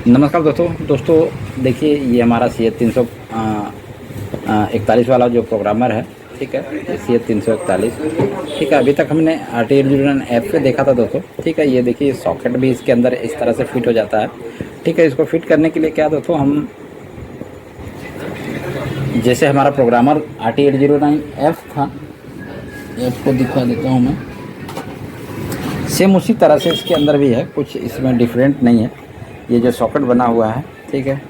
नमस्कार दोस्तों देखिए ये हमारा CH 341 वाला जो प्रोग्रामर है, ठीक है। CH 341, ठीक है। अभी तक हमने RTL ऐप पे देखा था दोस्तों, ठीक है। ये देखिए सॉकेट भी इसके अंदर इस तरह से फिट हो जाता है, ठीक है। इसको फिट करने के लिए क्या दोस्तों, हम जैसे हमारा प्रोग्रामर RTL था, ऐप को दिखा देता हूँ मैं। सेम उसी तरह से इसके अंदर भी है, कुछ इसमें डिफरेंट नहीं है। ये जो सॉकेट बना हुआ है, ठीक है,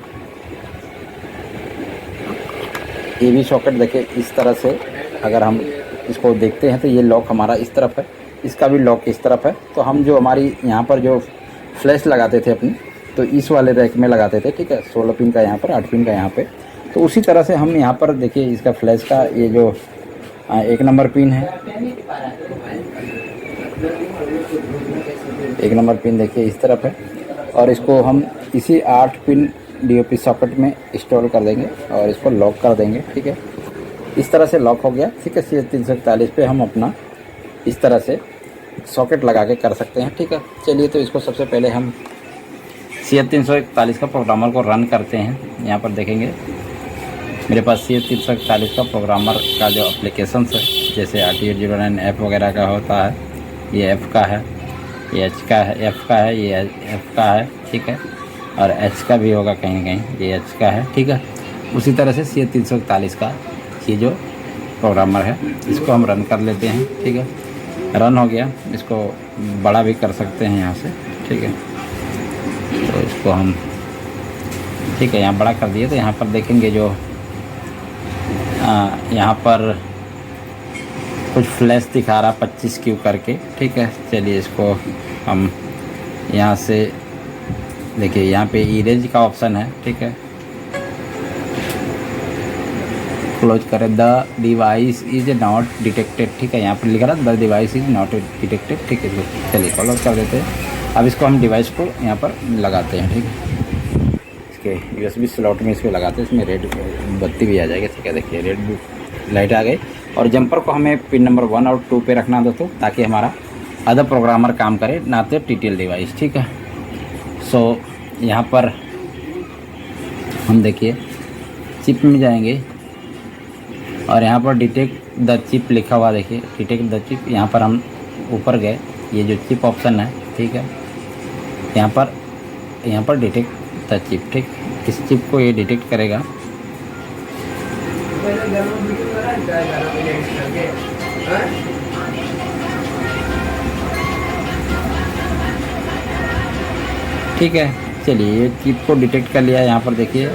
ये भी सॉकेट देखिए इस तरह से। अगर हम इसको देखते हैं तो ये लॉक हमारा इस तरफ है, इसका भी लॉक इस तरफ है। तो हम जो हमारी यहाँ पर जो फ्लैश लगाते थे अपनी, तो इस वाले रैक में लगाते थे, ठीक है। 16 पिन का यहाँ पर, 8 पिन का यहाँ पे। तो उसी तरह से हम यहाँ पर देखिए इसका फ्लैश का ये जो 1 नंबर पिन है, 1 नंबर पिन देखिए इस तरफ है। और इसको हम इसी 8 पिन DOP सॉकेट में इंस्टॉल कर देंगे और इसको लॉक कर देंगे, ठीक है। इस तरह से लॉक हो गया, ठीक है। CH 341 पे हम अपना इस तरह से सॉकेट लगा के कर सकते हैं, ठीक है। चलिए तो इसको सबसे पहले हम CH 341 का प्रोग्रामर को रन करते हैं। यहाँ पर देखेंगे मेरे पास CH 341 का प्रोग्रामर का जो एप्लीकेशन है, जैसे RTL ऐप वगैरह का होता है, ये ऐप का है, ये H का है, F का है, ये F का है, ठीक है। और H का भी होगा कहीं कहीं, ये H का है, ठीक है। उसी तरह से CH 341 का ये जो प्रोग्रामर है, इसको हम रन कर लेते हैं, ठीक है। रन हो गया, इसको बड़ा भी कर सकते हैं यहाँ से, ठीक है। तो इसको हम, ठीक है, यहाँ बड़ा कर दिए। तो यहाँ पर देखेंगे जो यहाँ पर कुछ फ्लैश दिखा रहा 25 क्यू करके, ठीक है। चलिए इसको हम यहाँ से देखिए, यहाँ पे इरेज का ऑप्शन है, ठीक है। क्लोज करें, the device is not detected, ठीक है। यहाँ पर लिखा रहा the device is not detected, ठीक है। चलिए क्लोज कर देते हैं। अब इसको हम डिवाइस को यहाँ पर लगाते हैं, ठीक है। इसके USB स्लॉट में इसको लगाते हैं, इसमें रेड बत्ती भी आ जाएगी, ठीक है। देखिए रेड लाइट आ गई। और जंपर को हमें पिन नंबर 1 और 2 पे रखना दोस्तों, ताकि हमारा अदर प्रोग्रामर काम करे, ना तो TTL डिवाइस, ठीक है। सो यहाँ पर हम देखिए चिप में जाएंगे और यहाँ पर डिटेक्ट द चिप लिखा हुआ, देखिए डिटेक्ट द चिप। यहाँ पर हम ऊपर गए, ये जो चिप ऑप्शन है, ठीक है। यहाँ पर डिटेक्ट द चिप, ठीक। इस चिप को ये डिटेक्ट करेगा। ठीक है, चलिए ये चिप को डिटेक्ट कर लिया। यहाँ पर देखिए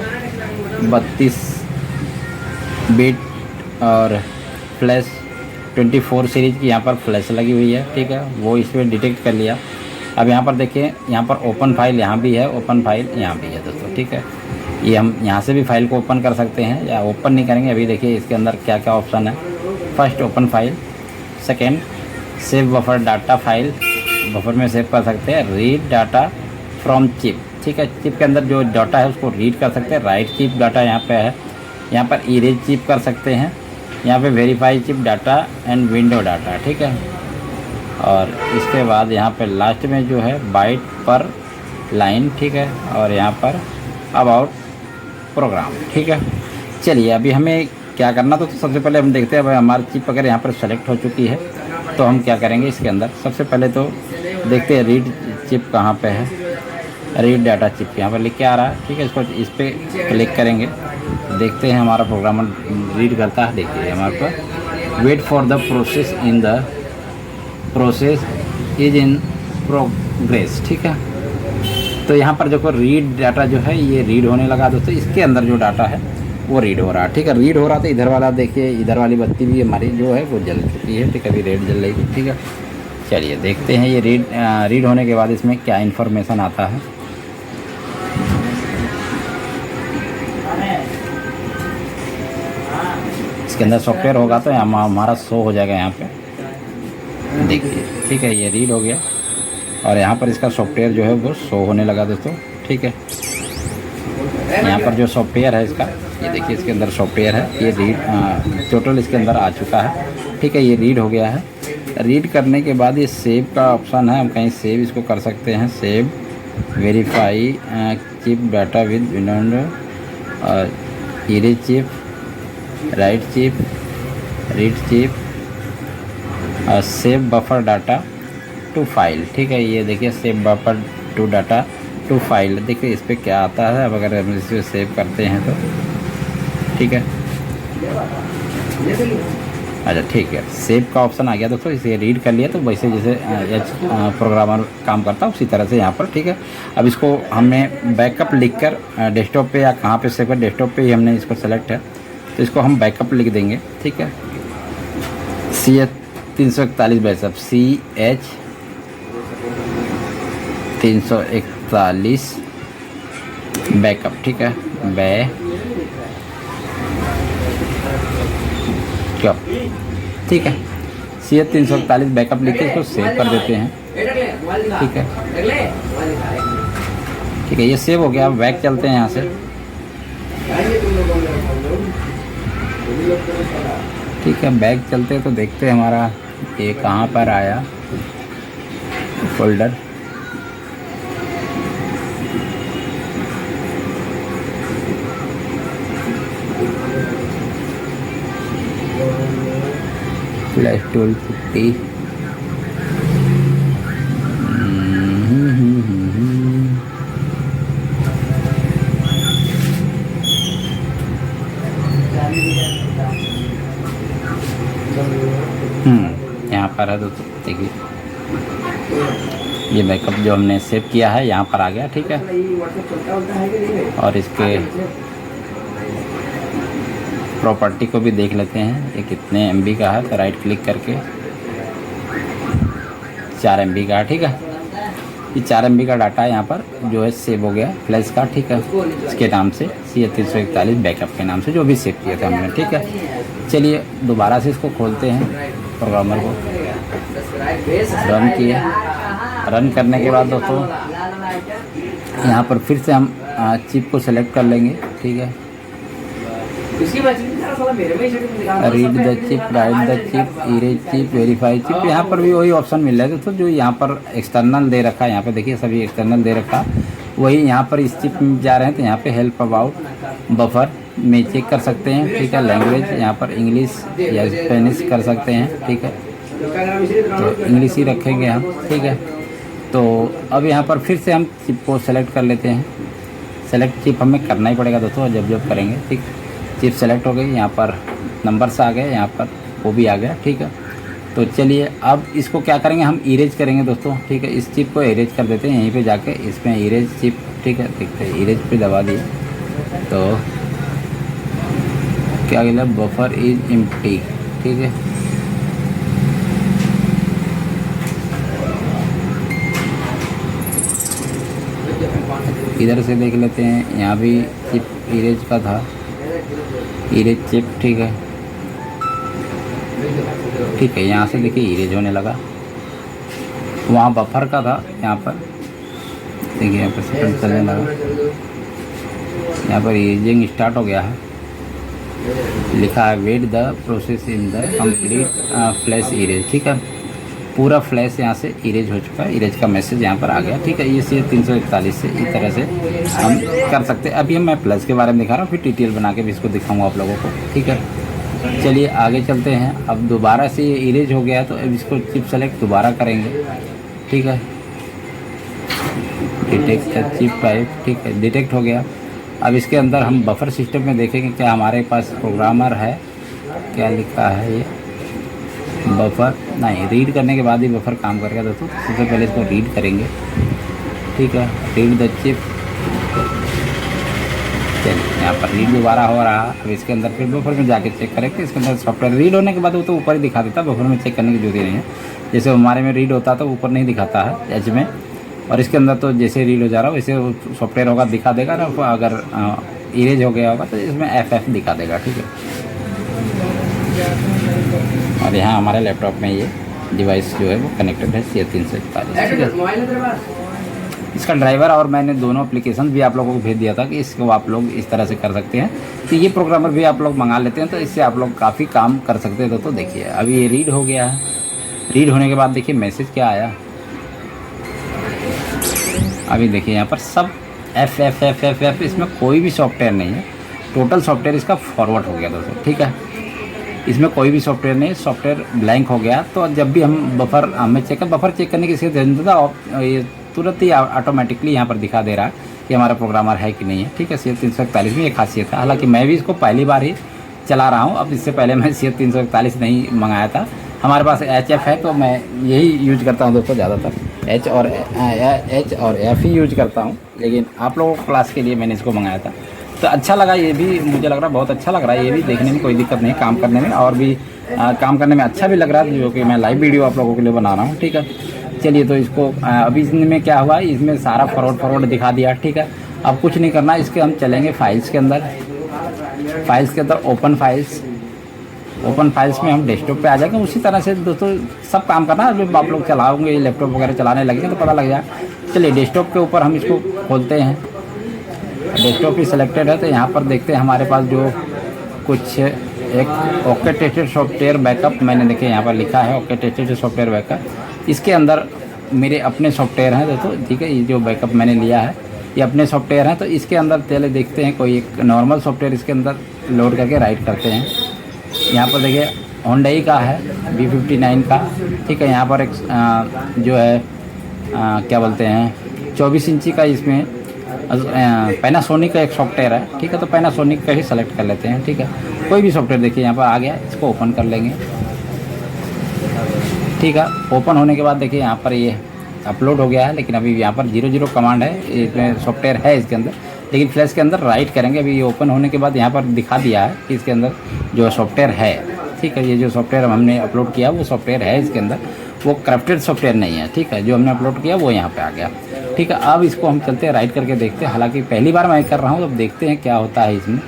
32 बिट और फ्लैश 24 सीरीज की यहाँ पर फ्लैश लगी हुई है, ठीक है। वो इसमें डिटेक्ट कर लिया। अब यहाँ पर देखिए, यहाँ पर ओपन फाइल यहाँ भी है, ओपन फाइल यहाँ भी है दोस्तों, ठीक है। ये हम यहाँ से भी फाइल को ओपन कर सकते हैं, या ओपन नहीं करेंगे। अभी देखिए इसके अंदर क्या क्या ऑप्शन है। First open file, second save buffer data, file buffer में सेव कर सकते हैं। रीड डाटा फ्रॉम चिप, ठीक है। चिप के अंदर जो डाटा है उसको रीड कर सकते हैं। राइट चिप डाटा यहाँ पे है। यहाँ पर इरेज चिप कर सकते हैं। यहाँ पे verify chip data and window data, ठीक है। और इसके बाद यहाँ पे लास्ट में जो है बाइट पर लाइन, ठीक है। और यहाँ पर अबाउट प्रोग्राम, ठीक है। चलिए अभी हमें क्या करना, तो सबसे पहले हम देखते हैं भाई हमारी चिप अगर यहाँ पर सेलेक्ट हो चुकी है तो हम क्या करेंगे इसके अंदर। सबसे पहले तो देखते हैं रीड चिप कहाँ पे है। रीड डाटा चिप यहाँ पर लिख के आ रहा है, ठीक है। इसको इस पर क्लिक करेंगे, देखते हैं हमारा प्रोग्रामर रीड करता है। देखिए हमारे पास wait for the process in the process is in progress, ठीक है। तो यहाँ पर देखो रीड डाटा जो है ये रीड होने लगा दोस्तों। इसके अंदर जो डाटा है वो रीड हो रहा है, ठीक है। रीड हो रहा था। इधर वाला देखिए, इधर वाली बत्ती भी हमारी जो है वो जल चुकी है, ठीक है। अभी रेड जल रही थी, ठीक है। चलिए देखते हैं ये रीड होने के बाद इसमें क्या इन्फॉर्मेशन आता है। इसके अंदर सॉफ्टवेयर होगा तो हमारा शो हो जाएगा यहाँ पे, देखिए, ठीक है। ये रीड हो गया और यहाँ पर इसका सॉफ्टवेयर जो है वो शो होने लगा दोस्तों, ठीक है। यहाँ पर जो सॉफ्टवेयर है इसका, ये देखिए इसके अंदर सॉफ्टवेयर है। ये रीड टोटल इसके अंदर आ चुका है, ठीक है। ये रीड हो गया है। रीड करने के बाद ये सेव का ऑप्शन है, हम कहीं सेव इसको कर सकते हैं। Save verify chip data with window और erase chip, write chip, read chip और save buffer data to file. ठीक है, ये देखिए save buffer to data to file. देखिए इस पर क्या आता है। अब अगर हम इसे सेव करते हैं तो ठीक है, अच्छा ठीक है, सेव का ऑप्शन आ गया दोस्तों। इसे रीड कर लिया तो वैसे जैसे प्रोग्रामर काम करता है उसी तरह से यहाँ पर। ठीक है, अब इसको हमने बैकअप लिखकर डेस्कटॉप पे या कहाँ पे सेव कर, डेस्कटॉप पे ही हमने इसको सेलेक्ट है तो इसको हम बैकअप लिख देंगे। ठीक है, CH341 बैकअप, CH341 बैकअप। ठीक है, ठीक है, CH341 बैकअप लिख के इसको सेव कर देते हैं। ठीक है, ठीक है, ये सेव हो गया। अब बैक चलते हैं यहाँ से। ठीक है, बैक चलते हैं तो देखते हैं हमारा ये कहाँ पर आया फोल्डर। Flash tool 50। यहाँ पर है दोस्तों, देखिए ये बैकअप जो हमने सेव किया है यहाँ पर आ गया। ठीक है, और इसके प्रॉपर्टी को भी देख लेते हैं ये कितने MB का है। तो राइट क्लिक करके 4 MB का है। ठीक है, ये 4 MB का डाटा यहाँ पर जो है सेव हो गया फ्लैश का। ठीक है, इसके नाम से CH341 बैकअप के नाम से जो भी सेव किया था हमने। ठीक है, चलिए दोबारा से इसको खोलते हैं, प्रोग्रामर को रन किए। रन करने के बाद दोस्तों यहाँ पर फिर से हम चिप को सेलेक्ट कर लेंगे। ठीक है, read the chip, right the chip, erase chip, verify chip. यहाँ पर भी वही ऑप्शन मिल रहा है दोस्तों जो यहाँ पर एक्सटर्नल दे रखा है। यहाँ पे देखिए सभी एक्सटर्नल दे रखा, वही यहाँ पर इस चिप में जा रहे हैं तो यहाँ पे हेल्प अबाउट बफर में चेक कर सकते हैं। ठीक है, लैंग्वेज यहाँ पर इंग्लिश या स्पेनिश कर सकते हैं। ठीक है, तो इंग्लिश ही रखेंगे हम। ठीक है, तो अब यहाँ पर फिर से हम चिप को सेलेक्ट कर लेते हैं। सेलेक्ट चिप हमें करना ही पड़ेगा दोस्तों जब करेंगे। ठीक, चिप सेलेक्ट हो गई, यहाँ पर नंबर्स आ गए, यहाँ पर वो भी आ गया। ठीक है, तो चलिए अब इसको क्या करेंगे, हम इरेज करेंगे दोस्तों। ठीक है, इस चिप को इरेज कर देते हैं यहीं पे जाके, इसमें इरेज चिप। ठीक है, देखते हैं इरेज पे दबा दिए तो क्या कहता है, बफर इज एम्प्टी। ठीक है, इधर से देख लेते हैं, यहाँ भी चिप इरेज का था, इरेज चिप। ठीक है, ठीक है, यहाँ से देखिए इरेज होने लगा। वहाँ बफर का था, यहाँ पर देखिए यहाँ पर सेकंड चलने लगा, यहाँ पर इरेजिंग स्टार्ट हो गया है। लिखा है wait the process in the complete flash erase. ठीक है, पूरा फ्लैश यहाँ से इरेज हो चुका है, इरेज का मैसेज यहाँ पर आ गया। ठीक है, ये CH341 से इस तरह से हम कर सकते हैं। अभी मैं प्लस के बारे में दिखा रहा हूँ, फिर डिटेल बना के भी इसको दिखाऊंगा आप लोगों को। ठीक है, चलिए आगे चलते हैं। अब दोबारा से ये इरेज हो गया तो अब इसको चिप सेलेक्ट दोबारा करेंगे। ठीक है, डिटेक्ट चिप टाइप। ठीक है, डिटेक्ट हो गया। अब इसके अंदर हम बफर सिस्टम में देखेंगे क्या हमारे पास प्रोग्रामर है, क्या लिखा है ये बफर। नहीं, रीड करने के बाद ही बफर काम करेगा दोस्तों। सबसे पहले इसको रीड करेंगे। ठीक है, रीड द चिप। चलिए यहाँ पर रीड दोबारा हो रहा। अब इसके अंदर फिर बफर में जाके चेक करेंगे। इसके अंदर सॉफ्टवेयर रीड होने के बाद वो तो ऊपर ही दिखा देता है, बफर में चेक करने की जरूरत नहीं है। जैसे हमारे में रीड होता है तो ऊपर नहीं दिखाता है एज में, और इसके अंदर तो जैसे रीड हो जा रहा हो वैसे सॉफ्टवेयर होगा दिखा देगा ना। अगर इरेज हो गया होगा तो इसमें FF दिखा देगा। ठीक है, और यहाँ हमारे लैपटॉप में ये डिवाइस जो है वो कनेक्टेड है CH341। इसका ड्राइवर और मैंने दोनों एप्लीकेशन भी आप लोगों को भेज दिया था कि इसको आप लोग इस तरह से कर सकते हैं। तो ये प्रोग्रामर भी आप लोग मंगा लेते हैं तो इससे आप लोग काफ़ी काम कर सकते हैं। तो देखिए अभी ये रीड हो गया है। रीड होने के बाद देखिए मैसेज क्या आया। अभी देखिए यहाँ पर सब F F F F F इसमें कोई भी सॉफ्टवेयर नहीं है, टोटल सॉफ्टवेयर इसका फॉरवर्ड हो गया दोस्तों, ठीक है। इसमें कोई भी सॉफ्टवेयर नहीं, सॉफ्टवेयर ब्लैंक हो गया। तो जब भी हम बफर हमें बफर चेक करने की जरूरत था, और ये तुरंत ही ऑटोमेटिकली यहाँ पर दिखा दे रहा है कि हमारा प्रोग्रामर है कि नहीं है, ठीक है। CF341 में ये खासियत है। हालांकि मैं भी इसको पहली बार ही चला रहा हूँ, अब इससे पहले मैं CF341 नहीं मंगाया था। हमारे पास HF है तो मैं यही यूज करता हूँ दोस्तों, ज़्यादातर H और F ही यूज करता हूँ, लेकिन आप लोगों को क्लास के लिए मैंने इसको मंगाया था। तो अच्छा लगा, ये भी मुझे लग रहा है बहुत अच्छा लग रहा है। ये भी देखने में कोई दिक्कत नहीं, काम करने में, और भी काम करने में अच्छा भी लग रहा है, जो कि मैं लाइव वीडियो आप लोगों के लिए बना रहा हूँ, ठीक है। चलिए, तो इसको अभी इसमें क्या हुआ, इसमें सारा फॉरवर्ड दिखा दिया, ठीक है। अब कुछ नहीं करना, इसके हम चलेंगे फाइल्स के अंदर। फाइल्स के अंदर ओपन फाइल्स में हम डेस्कटॉप पे आ जाएंगे। उसी तरह से दोस्तों सब काम करना, जब आप लोग चलाओगे, लैपटॉप वगैरह चलाने लगेंगे तो पता लग जाए। चलिए, डेस्कटॉप के ऊपर हम इसको खोलते हैं। डेस्कटॉप ही सिलेक्टेड है, तो यहाँ पर देखते हैं हमारे पास जो कुछ एक ओके टेस्टेड सॉफ्टवेयर बैकअप मैंने देखे यहाँ पर लिखा है, ओके टेस्टेड सॉफ्टवेयर बैकअप। इसके अंदर मेरे अपने सॉफ्टवेयर हैं दोस्तों, ठीक है। ये जो बैकअप मैंने लिया है ये अपने सॉफ्टवेयर हैं। तो इसके अंदर पहले देखते हैं कोई एक नॉर्मल सॉफ्टवेयर इसके अंदर लोड करके राइट करते हैं। यहाँ पर देखिए Hyundai का है, V59 का, ठीक है। यहाँ पर एक जो है क्या बोलते हैं 24 इंची का इसमें पैनासोनिक का एक सॉफ्टवेयर है, ठीक है। तो पैनासोनिक का ही सेलेक्ट कर लेते हैं, ठीक है। कोई भी सॉफ्टवेयर देखिए यहाँ पर आ गया, इसको ओपन कर लेंगे, ठीक है। ओपन होने के बाद देखिए यहाँ पर ये अपलोड हो गया है, लेकिन अभी यहाँ पर 00 कमांड है, इसमें सॉफ्टवेयर है इसके अंदर, लेकिन फ्लैश के अंदर राइट करेंगे। अभी ये ओपन होने के बाद यहाँ पर दिखा दिया है कि इसके अंदर जो सॉफ्टवेयर है, ठीक है। ये जो सॉफ्टवेयर हमने अपलोड किया वो सॉफ्टवेयर है इसके अंदर, वो करप्टेड सॉफ्टवेयर नहीं है, ठीक है। जो हमने अपलोड किया वो यहाँ पे आ गया, ठीक है। अब इसको हम चलते हैं राइट करके देखते हैं। हालांकि पहली बार मैं कर रहा हूँ, तो देखते हैं क्या होता है इसमें,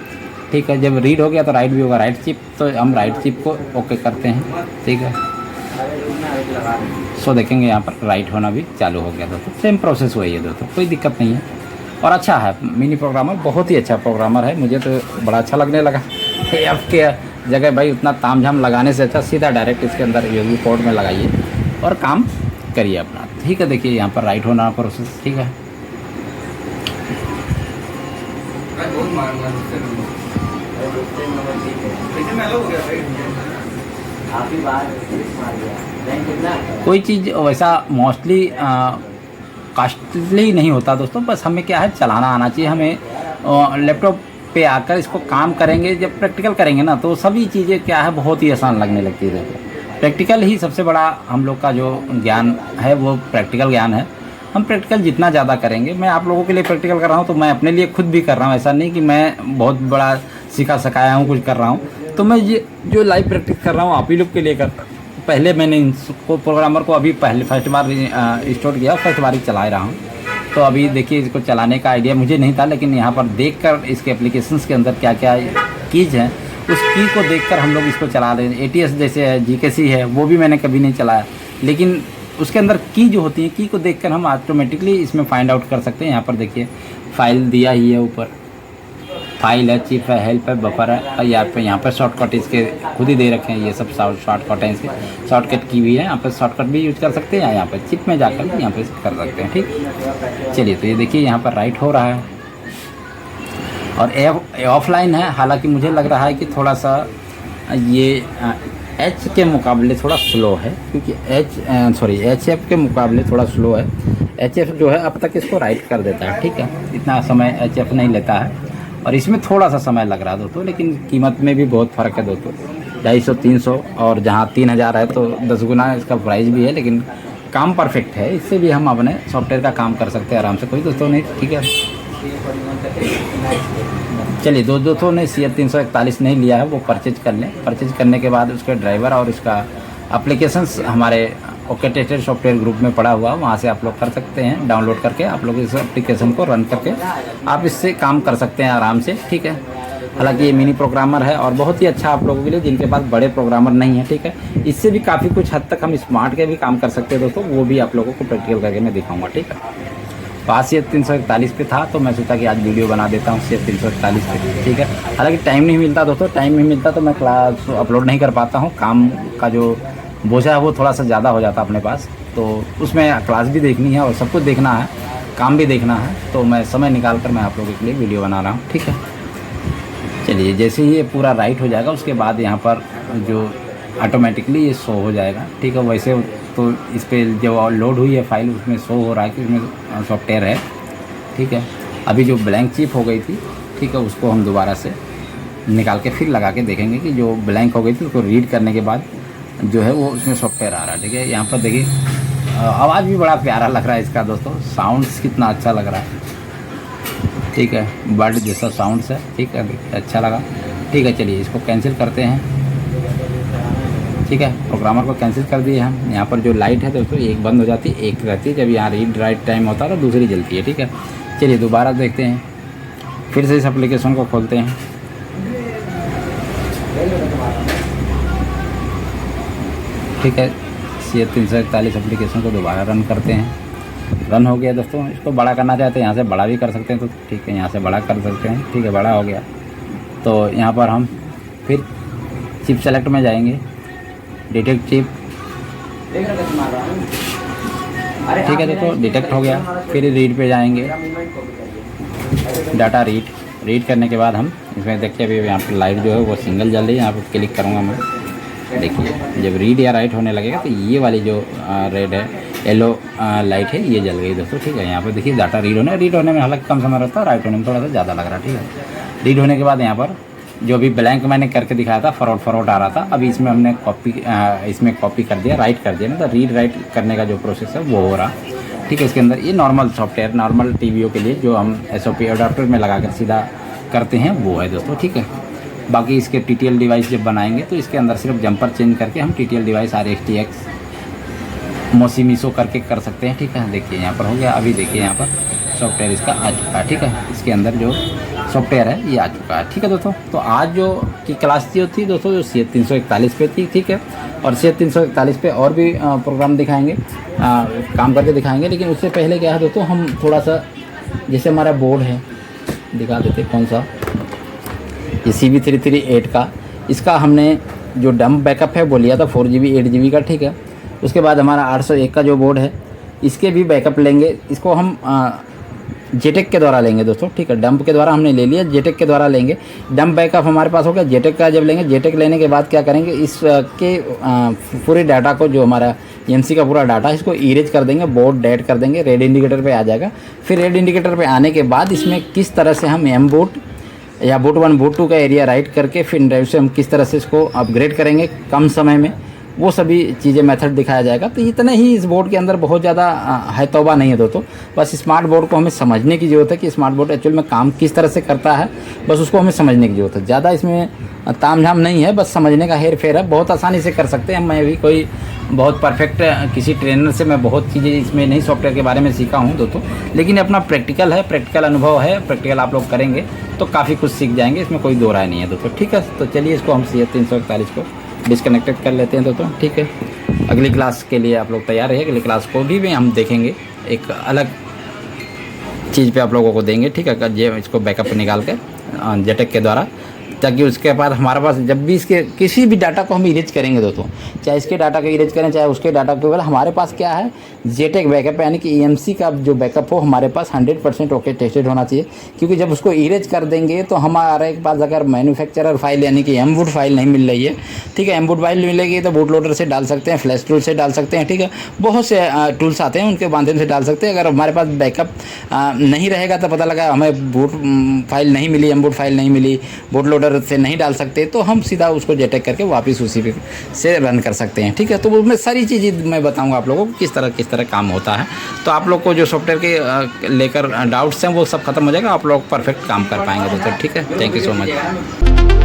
ठीक है। जब रीड हो गया तो राइट भी होगा, राइट चिप, तो हम राइट चिप को ओके करते हैं, ठीक है। सो देखेंगे यहाँ पर राइट होना भी चालू हो गया दोस्तों। सेम प्रोसेस हुई है दोस्तों, कोई दिक्कत नहीं है, और अच्छा है। मिनी प्रोग्रामर बहुत ही अच्छा प्रोग्रामर है, मुझे तो बड़ा अच्छा लगने लगा। एफ के जगह भाई उतना तामझाम लगाने से अच्छा सीधा डायरेक्ट इसके अंदर USB पोर्ट में लगाइए और काम करिए अपना, ठीक है। देखिए यहाँ पर राइट होना प्रोसेस, ठीक है। कोई चीज़ वैसा मोस्टली कॉस्टली नहीं होता दोस्तों, बस हमें क्या है चलाना आना चाहिए। हमें लैपटॉप पे आकर इसको काम करेंगे, जब प्रैक्टिकल करेंगे ना, तो सभी चीज़ें क्या है बहुत ही आसान लगने लगती है। देखो, प्रैक्टिकल ही सबसे बड़ा हम लोग का जो ज्ञान है वो प्रैक्टिकल ज्ञान है। हम प्रैक्टिकल जितना ज़्यादा करेंगे, मैं आप लोगों के लिए प्रैक्टिकल कर रहा हूँ तो मैं अपने लिए खुद भी कर रहा हूँ, ऐसा नहीं कि मैं बहुत बड़ा सिखा सखाया हूँ कुछ कर रहा हूँ। तो मैं ये जो लाइव प्रैक्टिस कर रहा हूँ आप ही लोग के लिए कर रहा हूँ। पहले मैंने इसको प्रोग्रामर को अभी फर्स्ट बार इंस्टॉल किया, फर्स्ट बार ही चला रहा हूँ। तो अभी देखिए इसको चलाने का आइडिया मुझे नहीं था, लेकिन यहाँ पर देखकर इसके एप्लीकेशंस के अंदर क्या क्या कीज हैं, उस की को देखकर हम लोग इसको चला रहे हैं। ATS जैसे है, GKC है, वो भी मैंने कभी नहीं चलाया, लेकिन उसके अंदर की जो होती है, की को देखकर हम ऑटोमेटिकली इसमें फाइंड आउट कर सकते हैं। यहाँ पर देखिए फाइल दिया ही है, ऊपर फाइल है, चिप है, हेल्प है, बफर है, यहाँ पे शॉर्टकट इसके खुद ही दे रखे हैं। ये सब शॉर्टकट हैं, इसके शॉर्टकट की भी है, यहाँ पे शॉर्टकट भी यूज कर सकते हैं, यहाँ पे चिप में जाकर यहाँ पे कर सकते हैं, ठीक। चलिए, तो ये देखिए यहाँ पर राइट हो रहा है और ऑफलाइन है। हालांकि मुझे लग रहा है कि थोड़ा सा ये H के मुकाबले थोड़ा स्लो है, क्योंकि HF के मुकाबले थोड़ा स्लो है। HF जो है अब तक इसको राइट कर देता है, ठीक है। इतना समय HF नहीं लेता है, और इसमें थोड़ा सा समय लग रहा है दोस्तों, लेकिन कीमत में भी बहुत फ़र्क है दोस्तों। 250-300 और जहाँ 3000 है तो 10 गुना इसका प्राइस भी है, लेकिन काम परफेक्ट है। इससे भी हम अपने सॉफ्टवेयर का काम कर सकते हैं आराम से, कोई दोस्तों नहीं, ठीक है। चलिए, दोस्तों ने CF341 नहीं लिया है वो परचेज कर लें। परचेज करने के बाद उसके ड्राइवर और इसका एप्लीकेशंस हमारे ओके टेस्टेड सॉफ्टवेयर ग्रुप में पड़ा हुआ, वहाँ से आप लोग कर सकते हैं डाउनलोड करके। आप लोग इस एप्लीकेशन को रन करके आप इससे काम कर सकते हैं आराम से, ठीक है। हालांकि ये मिनी प्रोग्रामर है और बहुत ही अच्छा आप लोगों के लिए जिनके पास बड़े प्रोग्रामर नहीं है, ठीक है। इससे भी काफ़ी कुछ हद तक हम स्मार्ट के भी काम कर सकते हैं दोस्तों, वो भी आप लोगों को प्रैक्टिकल करके मैं दिखाऊंगा, ठीक है। पास CF341 पे था तो मैं सोचा कि आज वीडियो बना देता हूँ CF341 पे, ठीक है। हालांकि टाइम नहीं मिलता दोस्तों, टाइम नहीं मिलता तो मैं क्लास अपलोड नहीं कर पाता हूँ। काम का जो बोझा है वो थोड़ा सा ज़्यादा हो जाता अपने पास, तो उसमें क्लास भी देखनी है और सब कुछ देखना है। काम भी देखना है, तो मैं समय निकाल कर मैं आप लोगों के लिए वीडियो बना रहा हूँ, ठीक है। चलिए, जैसे ही ये पूरा राइट हो जाएगा उसके बाद यहाँ पर जो ऑटोमेटिकली ये शो हो जाएगा, ठीक है। वैसे तो इस पर जो लोड हुई है फाइल उसमें शो हो रहा है कि उसमें सॉफ्टवेयर है, ठीक है। अभी जो ब्लैंक चिप हो गई थी, ठीक है, उसको हम दोबारा से निकाल के फिर लगा के देखेंगे कि जो ब्लैंक हो गई थी उसको रीड करने के बाद जो है वो उसमें सॉफ्टवेयर आ रहा है, ठीक है। यहाँ पर देखिए आवाज़ भी बड़ा प्यारा लग रहा है इसका दोस्तों, साउंड्स कितना अच्छा लग रहा है, ठीक है। बर्ड जैसा साउंड्स है, ठीक है, अच्छा लगा, ठीक है। चलिए इसको कैंसिल करते हैं, ठीक है। प्रोग्रामर को कैंसिल कर दिए हम। यहाँ पर जो लाइट है दोस्तों एक बंद हो जाती है, एक रहती है। जब यहाँ रीड राइट टाइम होता है तो दूसरी जलती है, ठीक है। चलिए दोबारा देखते हैं, फिर से इस एप्लीकेशन को खोलते हैं, ठीक है। CH 341 एप्लीकेशन को दोबारा रन करते हैं। रन हो गया दोस्तों। इसको बड़ा करना चाहते हैं यहाँ से बड़ा भी कर सकते हैं, तो ठीक है, यहाँ से बड़ा कर सकते हैं, ठीक है, बड़ा हो गया। तो यहाँ पर हम फिर चिप सेलेक्ट में जाएंगे, डिटेक्ट चिप, ठीक है दोस्तों, डिटेक्ट हो गया। फिर रीड पे जाएंगे, डाटा रीड करने के बाद हम इसमें देखिए अभी यहाँ पर लाइट जो है वो सिंगल जल रही है। यहाँ पर क्लिक करूँगा मैं, देखिए जब रीड या राइट होने लगेगा तो ये वाली जो रेड है येलो लाइट है ये जल गई दोस्तों, ठीक है। यहाँ पर देखिए डाटा रीड होने में हालांकि कम समय रहता है, राइट होने में थोड़ा सा ज़्यादा लग रहा है, ठीक है। रीड होने के बाद यहाँ पर जो भी ब्लैंक मैंने करके दिखाया था फॉरवर्ड आ रहा था, अभी इसमें हमने कॉपी कर दिया, राइट कर दिया ना, तो रीड राइट करने का जो प्रोसेस है वो हो रहा, ठीक है। इसके अंदर ये नॉर्मल सॉफ्टवेयर नॉर्मल टीवीओ के लिए जो हम SOP अडाप्टर में लगा कर सीधा करते हैं वो है दोस्तों, ठीक है। बाकी इसके TTL डिवाइस जब बनाएंगे तो इसके अंदर सिर्फ जंपर चेंज करके हम TTL डिवाइस RxTX मोसीमीसो करके कर सकते हैं, ठीक है। देखिए यहाँ पर हो गया। अभी देखिए यहाँ पर सॉफ्टवेयर इसका आ चुका है, ठीक है। इसके अंदर जो सॉफ्टवेयर है ये आ चुका है, ठीक है दोस्तों। तो आज जो की क्लास जो थी दोस्तों जो CH 341 पे थी, ठीक है। और CH 341 पे और भी प्रोग्राम दिखाएंगे, काम करके दिखाएंगे। लेकिन उससे पहले क्या है दोस्तों, हम थोड़ा सा जैसे हमारा बोर्ड है दिखा देते, कौन सा, ये CB338 का, इसका हमने जो डंप बैकअप है वो लिया था 4GB 8GB का, ठीक है। उसके बाद हमारा 801 का जो बोर्ड है इसके भी बैकअप लेंगे। इसको हम JTAG के द्वारा लेंगे दोस्तों, ठीक है। डंप के द्वारा हमने ले लिया, JTAG के द्वारा लेंगे। डंप बैकअप हमारे पास हो गया। JTAG का जब लेंगे, JTAG लेने के बाद क्या करेंगे, इसके पूरे डाटा को जो हमारा EMC का पूरा डाटा है इसको इरेज कर देंगे, बोर्ड डेड कर देंगे, रेड इंडिकेटर पे आ जाएगा। फिर रेड इंडिकेटर पे आने के बाद इसमें किस तरह से हम M boot या boot 1 boot 2 का एरिया राइट करके फिर ड्राइव से हम किस तरह से इसको अपग्रेड करेंगे कम समय में, वो सभी चीज़ें मेथड दिखाया जाएगा। तो इतने ही इस बोर्ड के अंदर बहुत ज़्यादा है तौबा नहीं है दोस्तों। बस स्मार्ट बोर्ड को हमें समझने की ज़रूरत है कि स्मार्ट बोर्ड एक्चुअल में काम किस तरह से करता है, बस उसको हमें समझने की ज़रूरत है। ज़्यादा इसमें तामझाम नहीं है, बस समझने का हेर फेर है, बहुत आसानी से कर सकते हैं। मैं भी कोई बहुत परफेक्ट किसी ट्रेनर से मैं बहुत चीज़ें इसमें नहीं सॉफ्टवेयर के बारे में सीखा हूँ दोस्तों, लेकिन अपना प्रैक्टिकल है, प्रैक्टिकल अनुभव है, प्रैक्टिकल आप लोग करेंगे तो काफ़ी कुछ सीख जाएंगे, इसमें कोई दो राय नहीं है दोस्तों, ठीक है। तो चलिए इसको हम CH 341 को डिसकनेक्टेड कर लेते हैं दोस्तों, ठीक है। अगली क्लास के लिए आप लोग तैयार रहिए, अगली क्लास को भी हम देखेंगे, एक अलग चीज़ पे आप लोगों को देंगे, ठीक है। ये इसको बैकअप निकाल के JTAG के द्वारा, ताकि उसके बाद हमारे पास जब भी इसके किसी भी डाटा को हम इरेज करेंगे दोस्तों, चाहे इसके डाटा को इरेज करें चाहे उसके डाटा को, हमारे पास क्या है JTAG बैकअप, यानी कि EMC का जो बैकअप हो हमारे पास 100% ओके टेस्टेड होना चाहिए। क्योंकि जब उसको इरेज कर देंगे तो हमारे पास अगर मैन्युफैक्चरर फाइल यानी कि M boot फाइल नहीं मिल रही है, ठीक है, M boot फाइल मिलेगी तो बूट लोडर से डाल सकते हैं, फ्लैश टूल से डाल सकते हैं, ठीक है। बहुत से टूल्स आते हैं उनके माध्यम से डाल सकते हैं। अगर हमारे पास बैकअप नहीं रहेगा तो पता लगा हमें बूट फाइल नहीं मिली, M boot फाइल नहीं मिली, बूट लोडर से नहीं डाल सकते, तो हम सीधा उसको JTAG करके वापस उसी पे से रन कर सकते हैं, ठीक है। तो उसमें सारी चीज़ें मैं बताऊंगा आप लोगों को किस तरह काम होता है। तो आप लोग को जो सॉफ्टवेयर के लेकर डाउट्स हैं वो सब खत्म हो जाएगा, आप लोग परफेक्ट काम कर पाएंगे दोस्तों, ठीक है। Thank you so much.